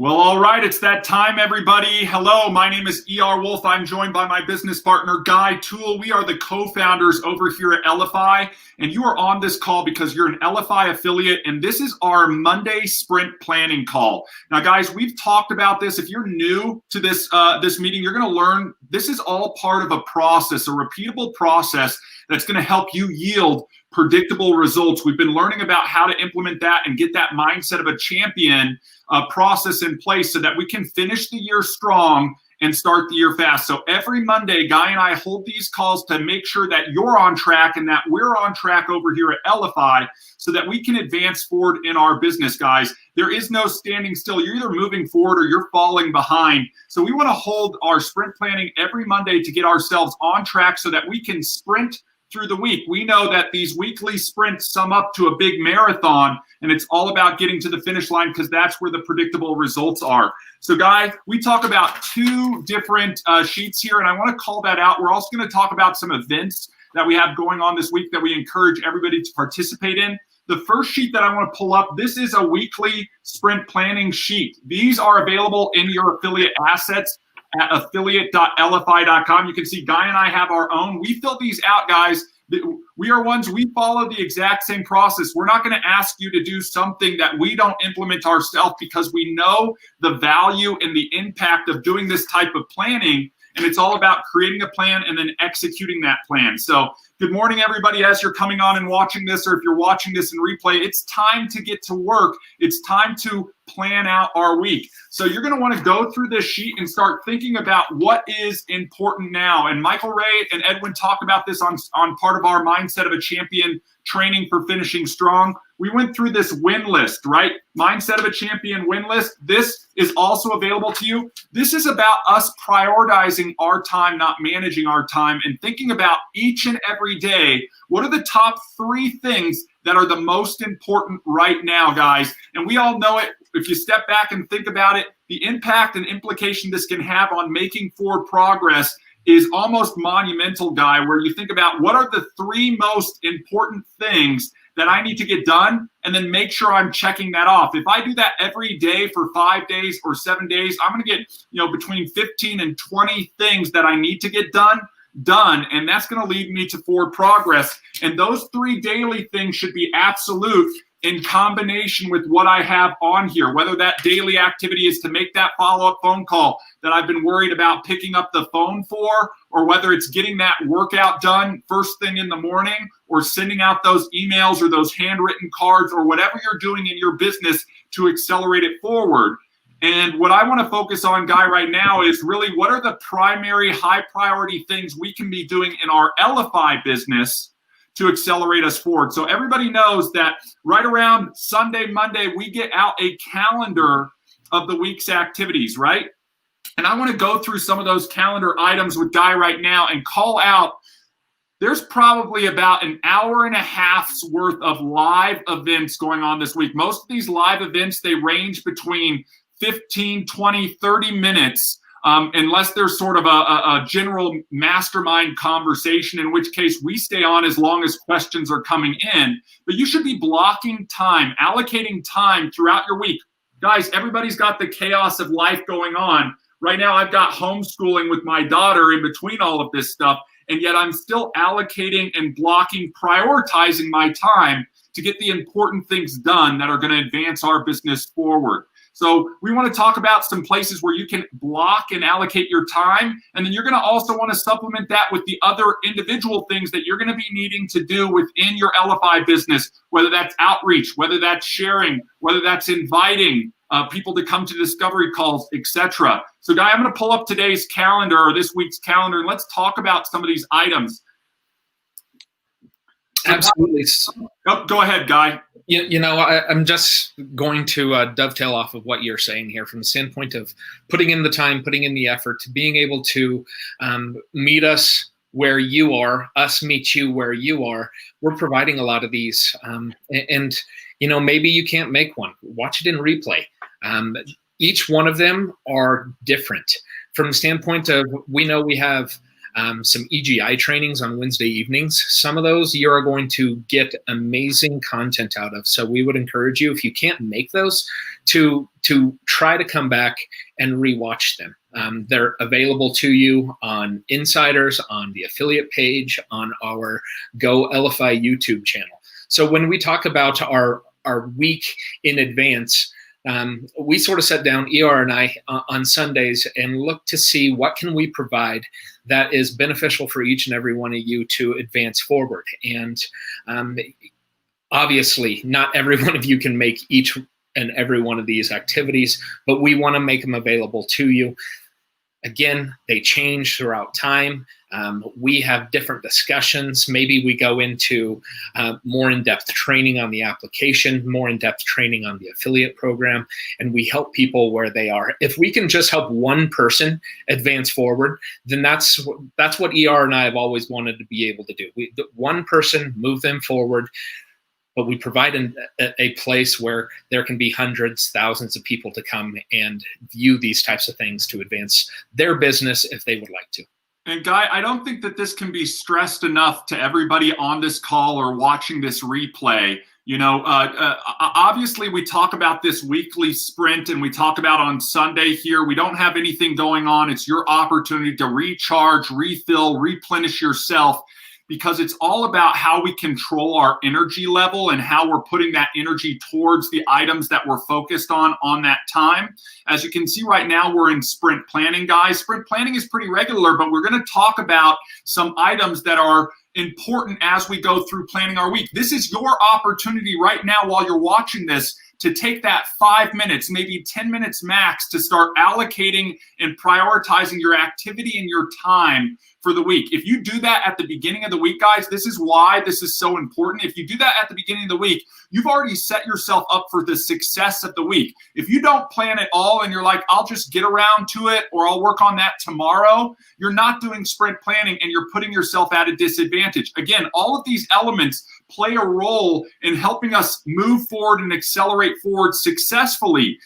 Well, all right, it's that time, everybody. Hello, my name is E.R. Wolf. I'm joined by my business partner, Guy Toole. We are the co-founders over here at LFI, and you are on this call because you're an LFI affiliate, and this is our Monday sprint planning call. Now, guys, we've talked about this. If you're new to this meeting, you're going to learn this is all part of a process, a repeatable process that's going to help you yield predictable results. We've been learning about how to implement that and get that mindset of a champion process in place so that we can finish the year strong and start the year fast. So every Monday, Guy and I hold these calls to make sure that you're on track and that we're on track over here at LFI so that we can advance forward in our business, guys. There is no standing still. You're either moving forward or you're falling behind. So we want to hold our sprint planning every Monday to get ourselves on track so that we can sprint through the week. We know that these weekly sprints sum up to a big marathon, and it's all about getting to the finish line because that's where the predictable results are. So, Guy, we talk about two different sheets here, and I want to call that out. We're also going to talk about some events that we have going on this week that we encourage everybody to participate in. The first sheet that I want to pull up, this is a weekly sprint planning sheet. These are available in your affiliate assets at affiliate.lfi.com. You can see Guy and I have our own. We fill these out, guys. We are ones, we follow the exact same process. We're not going to ask you to do something that we don't implement ourselves because we know the value and the impact of doing this type of planning. And it's all about creating a plan and then executing that plan. So good morning, everybody, as you're coming on and watching this, or if you're watching this in replay, it's time to get to work. It's time to plan out our week. So you're going to want to go through this sheet and start thinking about what is important now. And Michael Ray and Edwin talk about this on part of our Mindset of a Champion training for finishing strong. We went through this win list, right? Mindset of a Champion win list. This is also available to you. This is about us prioritizing our time, not managing our time, and thinking about each and every day, what are the top 3 things that are the most important right now, guys? And we all know it. If you step back and think about it, the impact and implication this can have on making forward progress is almost monumental, Guy, where you think about what are the 3 most important things that I need to get done, and then make sure I'm checking that off. If I do that every day for 5 days or 7 days, I'm going to get, between 15 and 20 things that I need to get done, and that's going to lead me to forward progress. And those 3 daily things should be absolute in combination with what I have on here, whether that daily activity is to make that follow-up phone call that I've been worried about picking up the phone for, or whether it's getting that workout done first thing in the morning, or sending out those emails or those handwritten cards, or whatever you're doing in your business to accelerate it forward. And what I want to focus on, Guy, right now is really what are the primary high priority things we can be doing in our LFI business to accelerate us forward. So everybody knows that right around Sunday, Monday, we get out a calendar of the week's activities, right? And I want to go through some of those calendar items with Guy right now and call out, there's probably about an hour and a half's worth of live events going on this week. Most of these live events, they range between 15, 20, 30 minutes, unless there's sort of a general mastermind conversation, in which case we stay on as long as questions are coming in. But you should be blocking time, allocating time throughout your week. Guys, everybody's got the chaos of life going on. Right now, I've got homeschooling with my daughter in between all of this stuff, and yet I'm still allocating and blocking, prioritizing my time to get the important things done that are going to advance our business forward. So we want to talk about some places where you can block and allocate your time. And then you're going to also want to supplement that with the other individual things that you're going to be needing to do within your LFI business, whether that's outreach, whether that's sharing, whether that's inviting people to come to discovery calls, etc. So, Guy, I'm going to pull up today's calendar or this week's calendar, and let's talk about some of these items. Absolutely. Oh, go ahead, Guy. I'm just going to dovetail off of what you're saying here from the standpoint of putting in the time, putting in the effort, being able to meet us where you are, us meet you where you are. We're providing a lot of these. And maybe you can't make one. Watch it in replay. Each one of them are different from the standpoint of we know we have some EGI trainings on Wednesday evenings. Some of those you are going to get amazing content out of. So we would encourage you, if you can't make those, to try to come back and rewatch them. They're available to you on Insiders, on the affiliate page, on our Go LFI YouTube channel. So when we talk about our week in advance, we sort of sat down, ER and I, on Sundays and look to see what can we provide that is beneficial for each and every one of you to advance forward. And obviously, not every one of you can make each and every one of these activities, but we want to make them available to you. Again, they change throughout time. We have different discussions. Maybe we go into more in-depth training on the application, more in-depth training on the affiliate program, and we help people where they are. If we can just help one person advance forward, then that's what ER and I have always wanted to be able to do. One person, move them forward. But we provide a place where there can be hundreds, thousands of people to come and view these types of things to advance their business if they would like to. And Guy, I don't think that this can be stressed enough to everybody on this call or watching this replay. You know, obviously we talk about this weekly sprint and we talk about on Sunday here, we don't have anything going on. It's your opportunity to recharge, refill, replenish yourself, because it's all about how we control our energy level and how we're putting that energy towards the items that we're focused on that time. As you can see right now, we're in sprint planning, guys. Sprint planning is pretty regular, but we're going to talk about some items that are important as we go through planning our week. This is your opportunity right now while you're watching this to take that 5 minutes, maybe 10 minutes max, to start allocating and prioritizing your activity and your time for the week. If you do that at the beginning of the week, guys, this is why this is so important. If you do that at the beginning of the week, you've already set yourself up for the success of the week. If you don't plan it all and you're like, I'll just get around to it or I'll work on that tomorrow, you're not doing sprint planning and you're putting yourself at a disadvantage. Again, all of these elements play a role in helping us move forward and accelerate forward successfully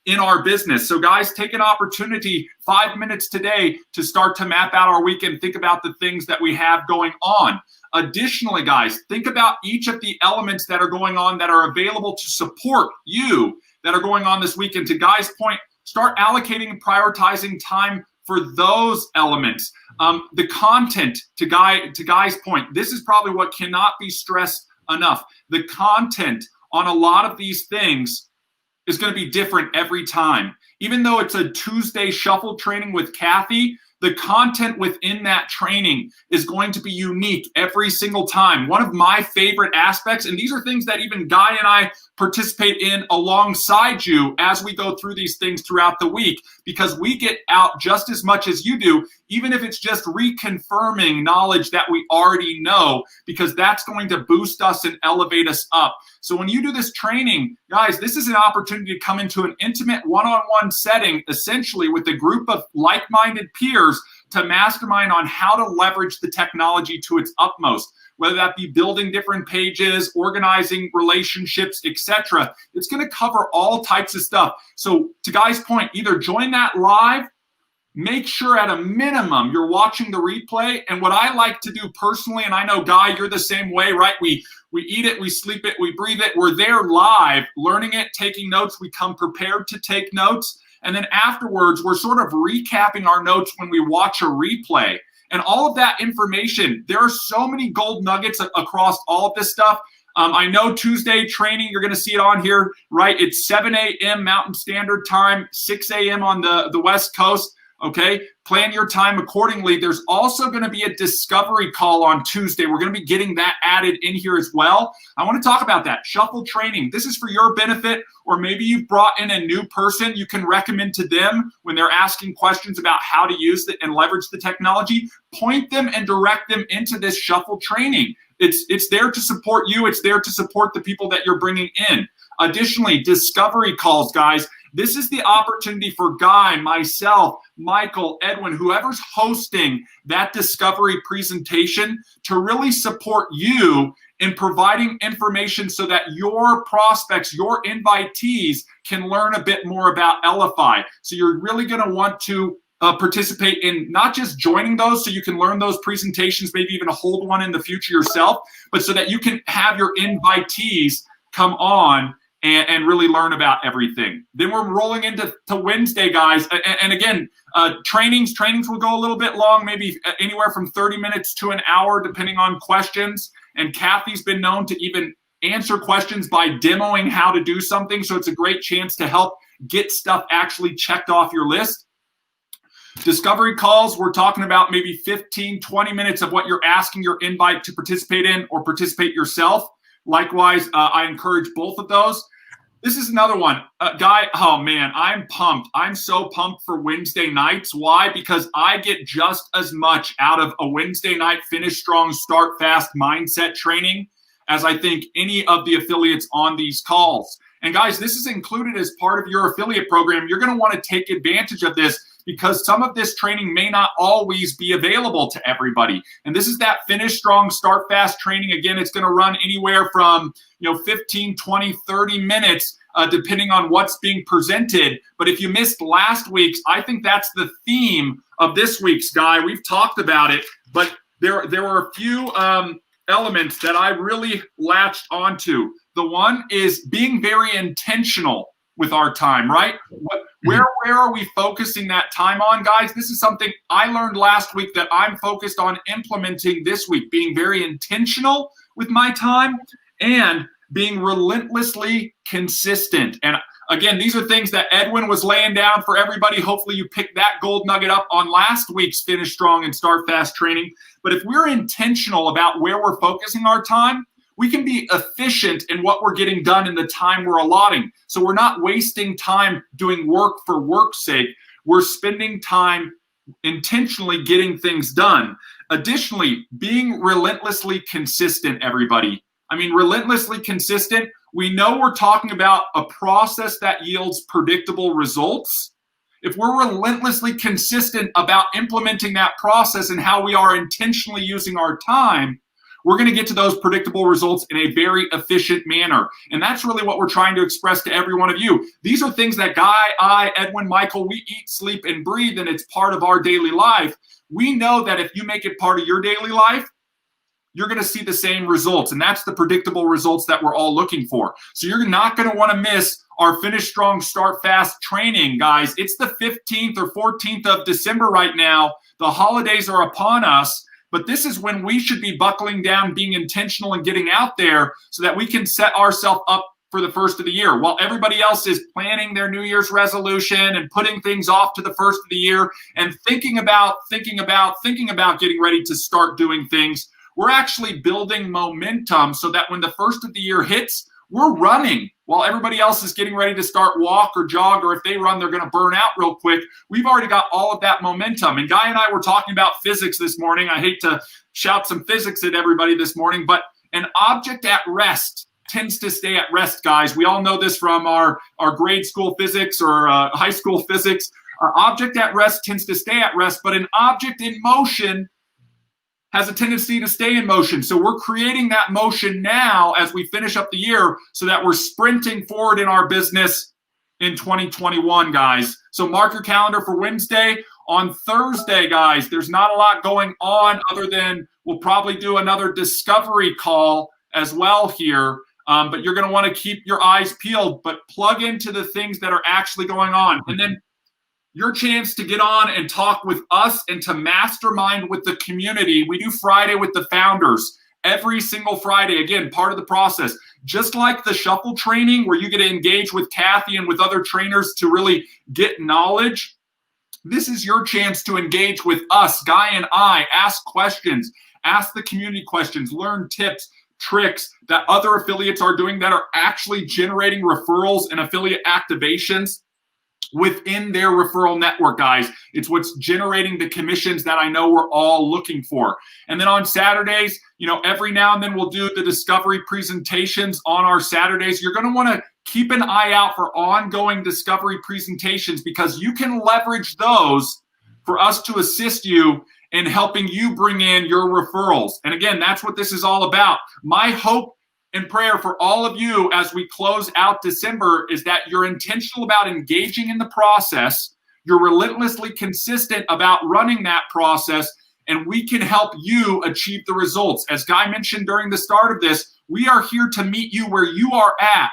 in our business. So guys, take an opportunity, 5 minutes today, to start to map out our weekend. Think about the things that we have going on. Additionally, guys, think about each of the elements that are going on that are available to support you that are going on this weekend. To Guy's point, start allocating and prioritizing time for those elements. The content, to Guy's point, this is probably what cannot be stressed enough. The content on a lot of these things is going to be different every time. Even though it's a Tuesday shuffle training with Kathy, the content within that training is going to be unique every single time. One of my favorite aspects, and these are things that even Guy and I participate in alongside you as we go through these things throughout the week, because we get out just as much as you do, even if it's just reconfirming knowledge that we already know, because that's going to boost us and elevate us up. So when you do this training, guys, this is an opportunity to come into an intimate one-on-one setting, essentially with a group of like-minded peers, to mastermind on how to leverage the technology to its utmost, whether that be building different pages, organizing relationships, etc. It's going to cover all types of stuff. So to Guy's point, either join that live, make sure at a minimum you're watching the replay. And what I like to do personally, and I know Guy, you're the same way, right? We eat it, we sleep it, we breathe it. We're there live, learning it, taking notes. We come prepared to take notes. And then afterwards, we're sort of recapping our notes when we watch a replay. And all of that information, there are so many gold nuggets across all of this stuff. I know Tuesday training, you're going to see it on here, right? It's 7 a.m. Mountain Standard Time, 6 a.m. on the West Coast. Okay, plan your time accordingly. There's also going to be a discovery call on Tuesday. We're going to be getting that added in here as well. I want to talk about that. Shuffle training. This is for your benefit, or maybe you've brought in a new person. You can recommend to them when they're asking questions about how to use it and leverage the technology. Point them and direct them into this shuffle training. It's there to support you. It's there to support the people that you're bringing in. Additionally, discovery calls, guys. This is the opportunity for Guy, myself, Michael, Edwin, whoever's hosting that discovery presentation, to really support you in providing information so that your prospects, your invitees, can learn a bit more about LFI. So you're really going to want to participate in not just joining those so you can learn those presentations, maybe even hold one in the future yourself, but so that you can have your invitees come on and really learn about everything. Then we're rolling into Wednesday, guys. And again, trainings will go a little bit long, maybe anywhere from 30 minutes to an hour, depending on questions. And Kathy's been known to even answer questions by demoing how to do something. So it's a great chance to help get stuff actually checked off your list. Discovery calls, we're talking about maybe 15, 20 minutes of what you're asking your invite to participate in or participate yourself. Likewise, I encourage both of those. This is another one. Guy, oh man, I'm pumped. I'm so pumped for Wednesday nights. Why? Because I get just as much out of a Wednesday night finish strong, start fast mindset training as I think any of the affiliates on these calls. And guys, this is included as part of your affiliate program. You're going to want to take advantage of this because some of this training may not always be available to everybody. And this is that finish strong, start fast training. Again, it's going to run anywhere from 15, 20, 30 minutes, depending on what's being presented. But if you missed last week's, I think that's the theme of this week's, Guy. We've talked about it, but there were a few elements that I really latched onto. The one is being very intentional with our time, right? Where are we focusing that time on, guys? This is something I learned last week that I'm focused on implementing this week, being very intentional with my time and being relentlessly consistent. And again, these are things that Edwin was laying down for everybody. Hopefully you picked that gold nugget up on last week's Finish Strong and Start Fast training. But if we're intentional about where we're focusing our time, we can be efficient in what we're getting done in the time we're allotting. So we're not wasting time doing work for work's sake. We're spending time intentionally getting things done. Additionally, being relentlessly consistent, everybody. I mean, relentlessly consistent. We know we're talking about a process that yields predictable results. If we're relentlessly consistent about implementing that process and how we are intentionally using our time, we're going to get to those predictable results in a very efficient manner. And that's really what we're trying to express to every one of you. These are things that Guy, I, Edwin, Michael, we eat, sleep, and breathe, and it's part of our daily life. We know that if you make it part of your daily life, you're going to see the same results. And that's the predictable results that we're all looking for. So you're not going to want to miss our Finish Strong, Start Fast training, guys. It's the 15th or 14th of December right now. The holidays are upon us. But this is when we should be buckling down, being intentional and getting out there so that we can set ourselves up for the first of the year. While everybody else is planning their New Year's resolution and putting things off to the first of the year and thinking about getting ready to start doing things, we're actually building momentum so that when the first of the year hits, we're running while everybody else is getting ready to start walk or jog, or if they run, they're going to burn out real quick. We've already got all of that momentum. And Guy and I were talking about physics this morning. I hate to shout some physics at everybody this morning, but an object at rest tends to stay at rest, guys. We all know this from our grade school physics or high school physics. An object at rest tends to stay at rest, but an object in motion has a tendency to stay in motion. So we're creating that motion now as we finish up the year so that we're sprinting forward in our business in 2021, guys. So mark your calendar for Wednesday. On Thursday, guys, there's not a lot going on other than we'll probably do another discovery call as well here. But you're going to want to keep your eyes peeled, but plug into the things that are actually going on. And then your chance to get on and talk with us and to mastermind with the community. We do Friday with the founders every single Friday. Again, part of the process. Just like the shuffle training where you get to engage with Kathy and with other trainers to really get knowledge, this is your chance to engage with us, Guy and I, ask questions, ask the community questions, learn tips, tricks that other affiliates are doing that are actually generating referrals and affiliate activations within their referral network, guys. It's what's generating the commissions that I know we're all looking for. And then on Saturdays, every now and then we'll do the discovery presentations on our Saturdays. You're going to want to keep an eye out for ongoing discovery presentations because you can leverage those for us to assist you in helping you bring in your referrals. And again, that's what this is all about. My hope and prayer for all of you as we close out December is that you're intentional about engaging in the process. You're relentlessly consistent about running that process, and we can help you achieve the results. As Guy mentioned during the start of this, we are here to meet you where you are at.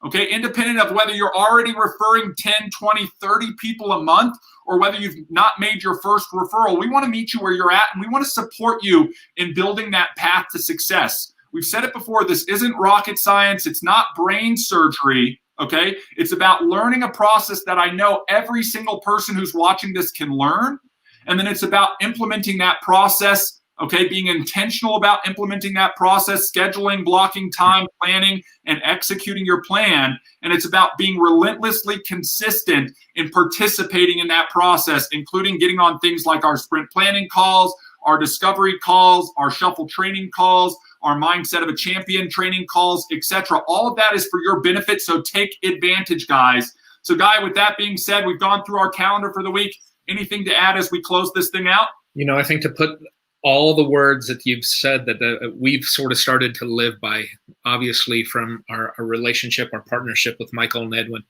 Okay, independent of whether you're already referring 10, 20, 30 people a month, or whether you've not made your first referral, we want to meet you where you're at, and we want to support you in building that path to success. We've said it before, this isn't rocket science, it's not brain surgery, okay? It's about learning a process that I know every single person who's watching this can learn, and then it's about implementing that process, okay, being intentional about implementing that process, scheduling, blocking time, planning, and executing your plan. And it's about being relentlessly consistent in participating in that process, including getting on things like our sprint planning calls, our discovery calls, our shuffle training calls, our mindset of a champion training calls, etc. All of that is for your benefit, so take advantage, guys. So, Guy, with that being said, we've gone through our calendar for the week. Anything to add as we close this thing out? I think to put all the words that you've said that we've sort of started to live by, obviously from our relationship, our partnership with Michael and Edwin,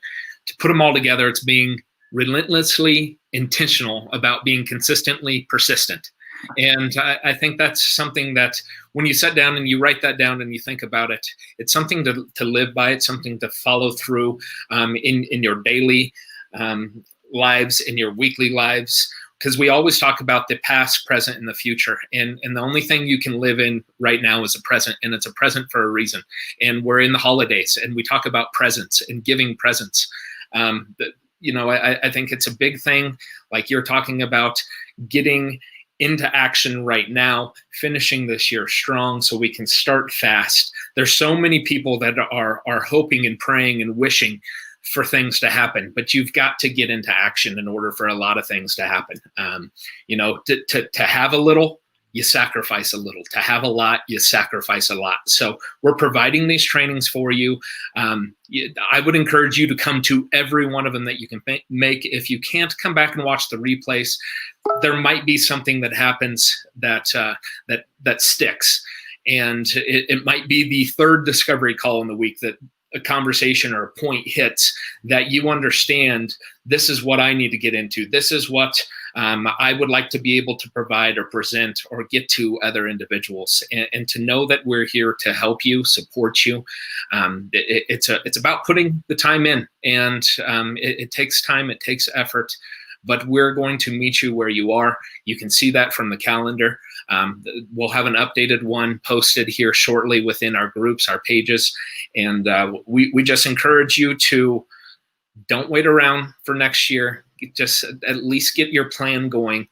to put them all together, it's being relentlessly intentional about being consistently persistent. And I think that's something that when you sit down and you write that down and you think about it, it's something to live by. It's something to follow through in your daily lives, in your weekly lives. Because we always talk about the past, present, and the future. And the only thing you can live in right now is a present, and it's a present for a reason. And we're in the holidays, and we talk about presents and giving presents. I think it's a big thing, like you're talking about, getting into action right now, finishing this year strong so we can start fast. There's so many people that are hoping and praying and wishing for things to happen, but you've got to get into action in order for a lot of things to happen. To have a little, you sacrifice a little. To have a lot, you sacrifice a lot. So we're providing these trainings for you. I would encourage you to come to every one of them that you can make. If you can't, come back and watch the replays. There might be something that happens that sticks. And it might be the third discovery call in the week that a conversation or a point hits that you understand, this is what I need to get into. This is what I would like to be able to provide or present or get to other individuals, and to know that we're here to help you, support you. It's about putting the time in, and it takes time, it takes effort, but we're going to meet you where you are. You can see that from the calendar. We'll have an updated one posted here shortly within our groups, our pages. And we just encourage you to don't wait around for next year. Just at least get your plan going.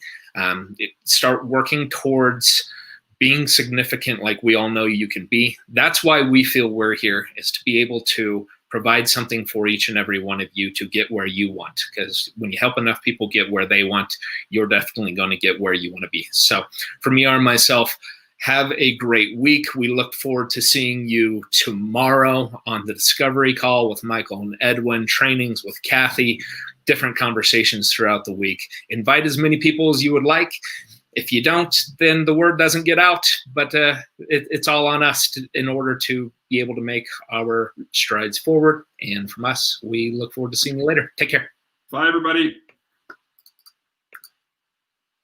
Start working towards being significant like we all know you can be. That's why we feel we're here, is to be able to provide something for each and every one of you to get where you want. Because when you help enough people get where they want, you're definitely going to get where you want to be. So from ER and myself, have a great week. We look forward to seeing you tomorrow on the discovery call with Michael and Edwin, trainings with Kathy, different conversations throughout the week. Invite as many people as you would like. If you don't, then the word doesn't get out, but it's all on us in order to be able to make our strides forward. And from us, we look forward to seeing you later. Take care. Bye, everybody.